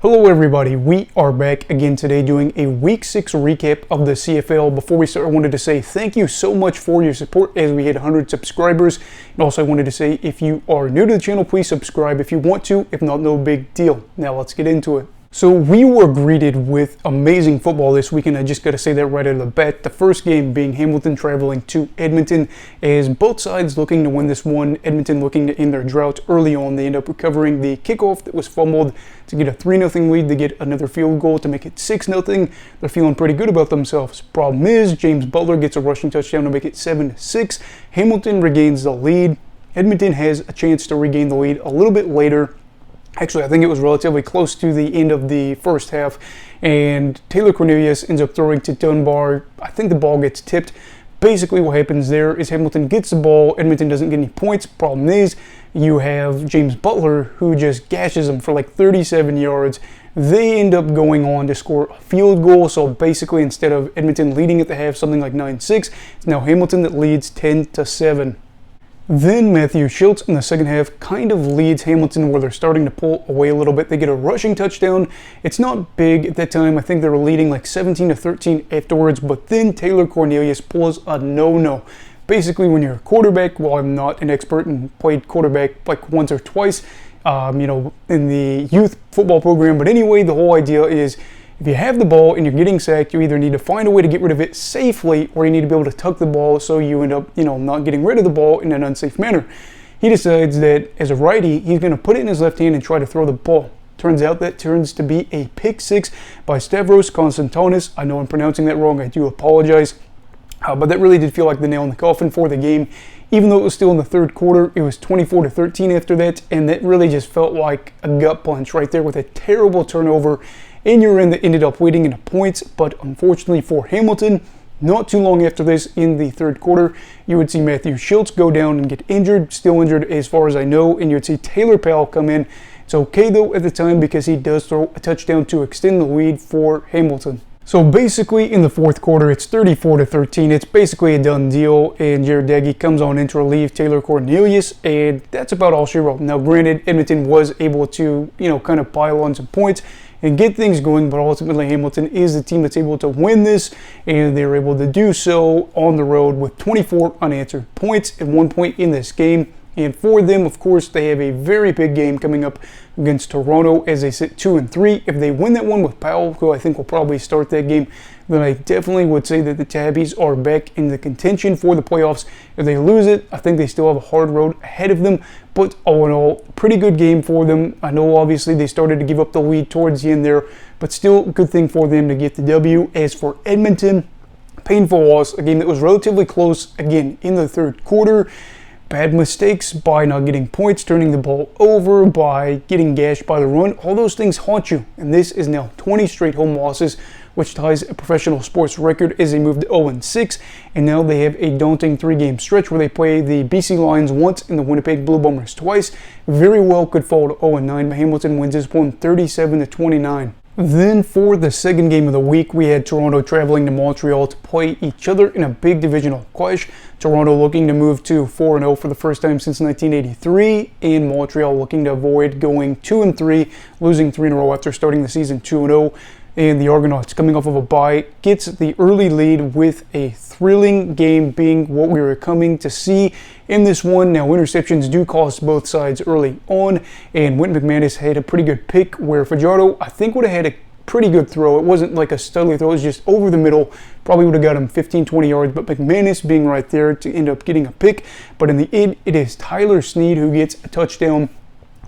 Hello everybody, we are back again today doing a Week 6 recap of the CFL. Before we start, I wanted to say thank you so much for your support as we hit 100 subscribers. And also I wanted to say if you are new to the channel, please subscribe if you want to. If not, no big deal. Now let's get into it. So we were greeted with amazing football this weekend. I just got to say that right out of the bat. The first game being Hamilton traveling to Edmonton, as both sides looking to win this one. Edmonton looking to end their drought early on. They end up recovering the kickoff that was fumbled to get a 3-0 lead. They get another field goal to make it 6-0. They're feeling pretty good about themselves. Problem is, James Butler gets a rushing touchdown to make it 7-6. Hamilton regains the lead. Edmonton has a chance to regain the lead a little bit later. Actually, I think it was relatively close to the end of the first half, and Taylor Cornelius ends up throwing to Dunbar. I think the ball gets tipped. Basically, what happens there is Hamilton gets the ball. Edmonton doesn't get any points. Problem is, you have James Butler, who just gashes them for like 37 yards. They end up going on to score a field goal. So basically, instead of Edmonton leading at the half, something like 9-6, it's now Hamilton that leads 10-7. Then Matthew Schultz in the second half kind of leads Hamilton where they're starting to pull away a little bit. They get a rushing touchdown. It's not big at that time. I think they were leading like 17-13 afterwards, but then Taylor Cornelius pulls a no-no. Basically, when you're a quarterback, well, I'm not an expert and played quarterback like once or twice, in the youth football program. But anyway, the whole idea is if you have the ball and you're getting sacked, you either need to find a way to get rid of it safely or you need to be able to tuck the ball so you end up, not getting rid of the ball in an unsafe manner. He decides that as a righty, he's going to put it in his left hand and try to throw the ball. Turns out that turns to be a pick six by Stavros Konstantonis. I know I'm pronouncing that wrong. I do apologize. But that really did feel like the nail in the coffin for the game. Even though it was still in the third quarter, it was 24-13 after that, and that really just felt like a gut punch right there with a terrible turnover in your end that ended up leading into points. But unfortunately for Hamilton, not too long after this in the third quarter, you would see Matthew Schultz go down and get injured, still injured as far as I know, and you'd see Taylor Powell come in. It's okay though at the time because he does throw a touchdown to extend the lead for Hamilton. So basically in the fourth quarter, it's 34-13. It's basically a done deal, and Jared Daggy comes on in to relieve Taylor Cornelius, and that's about all she wrote. Now granted, Edmonton was able to, kind of pile on some points and get things going, but ultimately Hamilton is the team that's able to win this, and they were able to do so on the road with 24 unanswered points at one point in this game. And for them, of course, they have a very big game coming up against Toronto as they sit 2-3. If they win that one with Powell, who I think will probably start that game, then I definitely would say that the Tabbies are back in the contention for the playoffs. If they lose it, I think they still have a hard road ahead of them. But all in all, pretty good game for them. I know obviously they started to give up the lead towards the end there, but still good thing for them to get the W. As for Edmonton, painful loss, a game that was relatively close again in the third quarter. Bad mistakes by not getting points, turning the ball over, by getting gashed by the run. All those things haunt you. And this is now 20 straight home losses, which ties a professional sports record as they move to 0-6. And now they have a daunting 3-game stretch where they play the BC Lions once and the Winnipeg Blue Bombers twice. Very well could fall to 0-9, but Hamilton wins this one 37-29. Then for the second game of the week, we had Toronto traveling to Montreal to play each other in a big divisional clash. Toronto looking to move to 4-0 for the first time since 1983, and Montreal looking to avoid going 2-3, losing 3 in a row after starting the season 2-0. And the Argonauts, coming off of a bye, gets the early lead with a thrilling game being what we were coming to see in this one. Now, interceptions do cost both sides early on, and Wynton McManus had a pretty good pick where Fajardo, I think, would have had a pretty good throw. It wasn't like a studly throw, it was just over the middle. Probably would have got him 15-20 yards, but McManus being right there to end up getting a pick. But in the end, it is Tyler Snead who gets a touchdown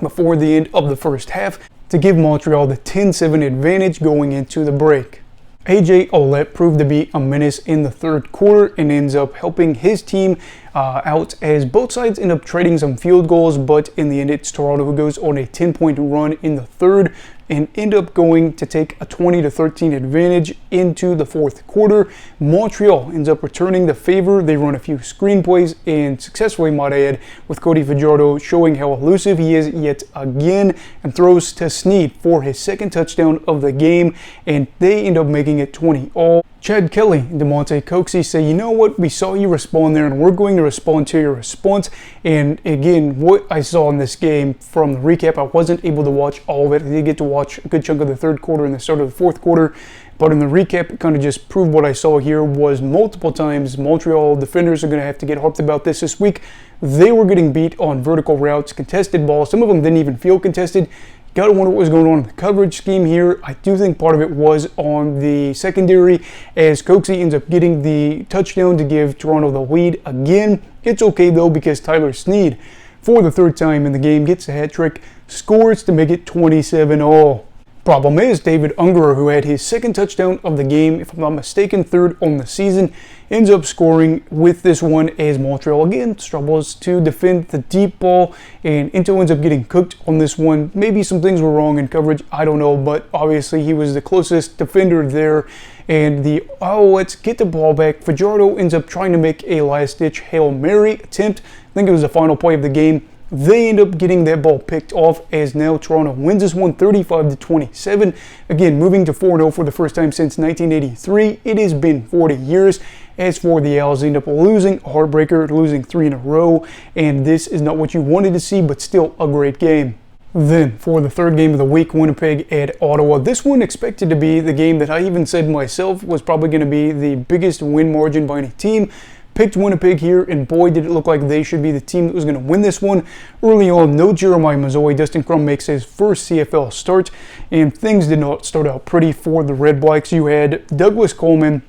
before the end of the first half to give Montreal the 10-7 advantage going into the break. AJ Ouellette proved to be a menace in the third quarter and ends up helping his team out as both sides end up trading some field goals, but in the end it's Toronto who goes on a 10-point run in the third and end up going to take a 20-13 advantage into the fourth quarter. Montreal ends up returning the favor. They run a few screenplays and successfully, might I add, with Cody Fajardo showing how elusive he is yet again, and throws to Snead for his second touchdown of the game, and they end up making it 20-all. Chad Kelly and DeMonte Coxey say, you know what, we saw you respond there and we're going to respond to your response. And again, what I saw in this game from the recap, I wasn't able to watch all of it. I did get to watch watch a good chunk of the third quarter and the start of the fourth quarter. But in the recap, it kind of just proved what I saw here was multiple times Montreal defenders are going to have to get harped about this week. They were getting beat on vertical routes, contested balls. Some of them didn't even feel contested. Got to wonder what was going on in the coverage scheme here. I do think part of it was on the secondary as Coxie ends up getting the touchdown to give Toronto the lead again. It's okay though because Tyler Snead, for the third time in the game, gets a hat trick, scores to make it 27-all. Problem is, David Ungerer, who had his second touchdown of the game, if I'm not mistaken, third on the season, ends up scoring with this one as Montreal again struggles to defend the deep ball, and Into ends up getting cooked on this one. Maybe some things were wrong in coverage, I don't know, but obviously he was the closest defender there. And let's get the ball back. Fajardo ends up trying to make a last-ditch Hail Mary attempt. I think it was the final play of the game. They end up getting that ball picked off as now Toronto wins this one 35-27. Again, moving to 4-0 for the first time since 1983. It has been 40 years. As for the Owls, they end up losing a heartbreaker, losing 3 in a row. And this is not what you wanted to see, but still a great game. Then, for the third game of the week, Winnipeg at Ottawa. This one expected to be the game that I even said myself was probably going to be the biggest win margin by any team. Picked Winnipeg here, and boy, did it look like they should be the team that was going to win this one. Early on, no Jeremiah Masoli. Dustin Crum makes his first CFL start, and things did not start out pretty for the Red Blacks. You had Douglas Coleman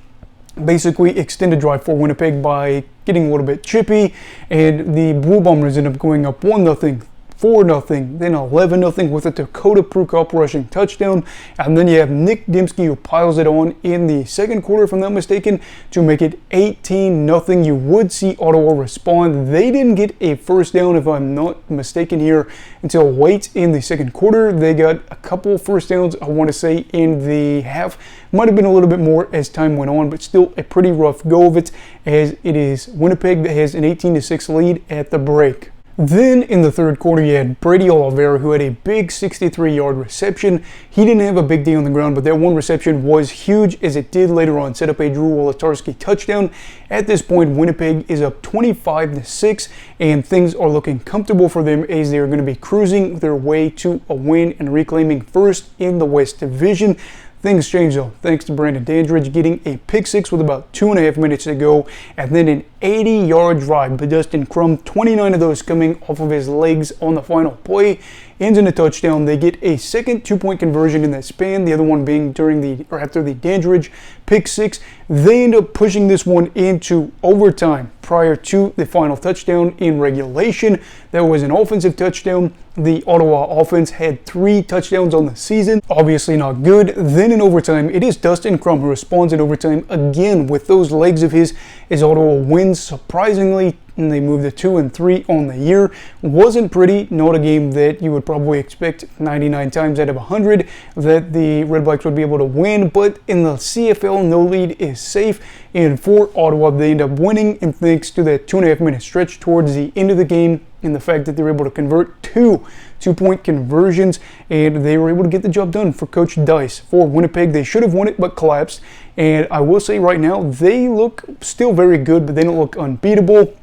basically extended drive for Winnipeg by getting a little bit chippy, and the Blue Bombers end up going up 1-0. 4-0, then 11-0 with a Dakota Prukop rushing touchdown. And then you have Nick Dembski who piles it on in the second quarter, if I'm not mistaken, to make it 18-0. You would see Ottawa respond. They didn't get a first down, if I'm not mistaken here, until late in the second quarter. They got a couple first downs, I want to say, in the half. Might have been a little bit more as time went on, but still a pretty rough go of it, as it is Winnipeg that has an 18-6 lead at the break. Then in the third quarter, you had Brady Oliveira, who had a big 63-yard reception. He didn't have a big day on the ground, but that one reception was huge, as it did later on set up a Drew Wolodarski touchdown. At this point, Winnipeg is up 25-6, and things are looking comfortable for them as they are going to be cruising their way to a win and reclaiming first in the West Division. Things change though, thanks to Brandon Dandridge getting a pick six with about 2.5 minutes to go, and then an 80-yard drive by Dustin Crum, 29 of those coming off of his legs on the final play, ends in a touchdown. They get a second 2-point conversion in that span, the other one being after the Dandridge pick six. They end up pushing this one into overtime prior to the final touchdown in regulation. That was an offensive touchdown. The Ottawa offense had 3 touchdowns on the season. Obviously not good. Then in overtime, it is Dustin Crum who responds in overtime again with those legs of his, as Ottawa wins surprisingly, and they move to 2-3 on the year. Wasn't pretty, not a game that you would probably expect 99 times out of 100 that the Red Blacks would be able to win, but in the CFL, no lead is safe, and for Ottawa, they end up winning, and thanks to that 2.5 minute stretch towards the end of the game, and the fact that they were able to convert 2 2-point conversions, and they were able to get the job done for Coach Dice. For Winnipeg, they should have won it but collapsed, and I will say right now, they look still very good, but they don't look unbeatable.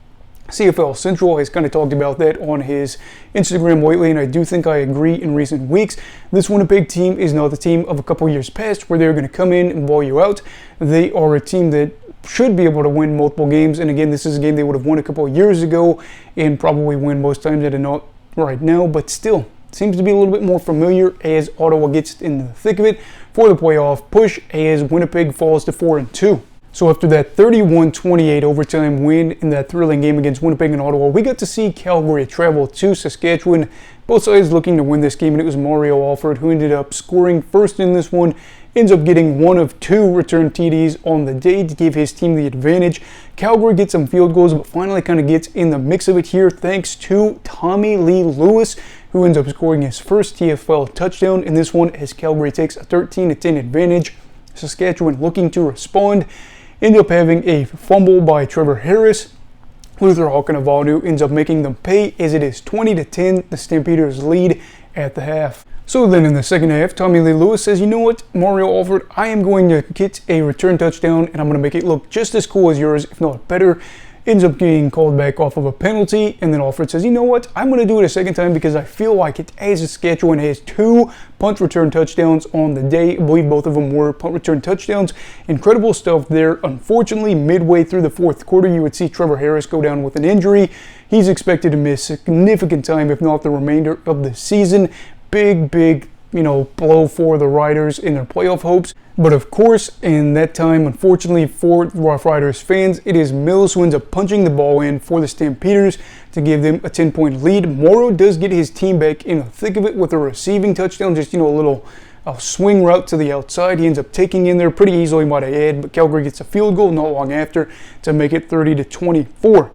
CFL Central has kind of talked about that on his Instagram lately, and I do think I agree in recent weeks. This Winnipeg team is not the team of a couple years past where they're going to come in and blow you out. They are a team that should be able to win multiple games, and again, this is a game they would have won a couple of years ago and probably win most times that are not right now, but still seems to be a little bit more familiar as Ottawa gets in the thick of it for the playoff push as Winnipeg falls to 4-2. So after that 31-28 overtime win in that thrilling game against Winnipeg and Ottawa, we got to see Calgary travel to Saskatchewan. Both sides looking to win this game, and it was Mario Alford who ended up scoring first in this one. Ends up getting 1 of 2 return TDs on the day to give his team the advantage. Calgary gets some field goals, but finally kind of gets in the mix of it here thanks to Tommy Lee Lewis, who ends up scoring his first TFL touchdown in this one as Calgary takes a 13-10 advantage. Saskatchewan looking to respond. End up having a fumble by Trevor Harris. Luther Hawkinavanu ends up making them pay as it is 20-10, the Stampeders lead at the half. So then in the second half, Tommy Lee Lewis says, you know what, Mario Alford, I am going to get a return touchdown and I'm going to make it look just as cool as yours, if not better. ends up getting called back off of a penalty, and then Alfred says, you know what, I'm going to do it a second time because I feel like it, as Saskatchewan has 2 punt return touchdowns on the day. I believe both of them were punt return touchdowns. Incredible stuff there. Unfortunately, midway through the 4th quarter, you would see Trevor Harris go down with an injury. He's expected to miss significant time, if not the remainder of the season. Big, blow for the Riders in their playoff hopes. But of course, in that time, unfortunately for Rough Riders fans, it is Mills who ends up punching the ball in for the Stampeders to give them a 10-point lead. Morrow does get his team back in the thick of it with a receiving touchdown, just, a little swing route to the outside. He ends up taking in there pretty easily, might I add, but Calgary gets a field goal not long after to make it 30-24.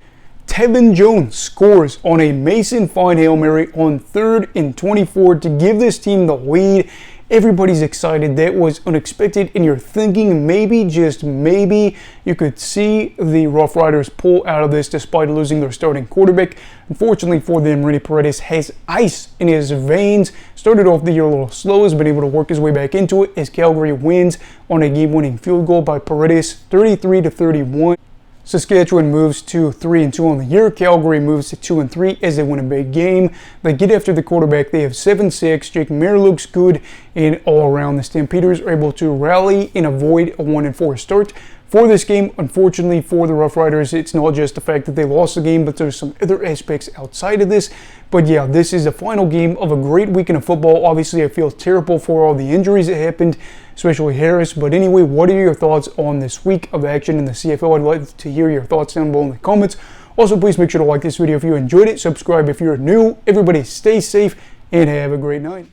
Tevin Jones scores on a Mason Fine Hail Mary on 3rd and 24 to give this team the lead. Everybody's excited. That was unexpected, and you're thinking maybe, just maybe, you could see the Rough Riders pull out of this despite losing their starting quarterback. Unfortunately for them, Rennie Paredes has ice in his veins. Started off the year a little slow, has been able to work his way back into it as Calgary wins on a game-winning field goal by Paredes, 33-31. Saskatchewan moves to 3-2 on the year. Calgary moves to 2-3 as they win a big game. They get after the quarterback. They have 7-6. Jake Mayer looks good, and all around the Stampeders are able to rally and avoid a 1-4 start. For this game, unfortunately for the Rough Riders, it's not just the fact that they lost the game, but there's some other aspects outside of this. But yeah, this is the final game of a great weekend of football. Obviously, I feel terrible for all the injuries that happened, especially Harris. But anyway, what are your thoughts on this week of action in the CFL? I'd like to hear your thoughts down below in the comments. Also, please make sure to like this video if you enjoyed it. Subscribe if you're new. Everybody stay safe and have a great night.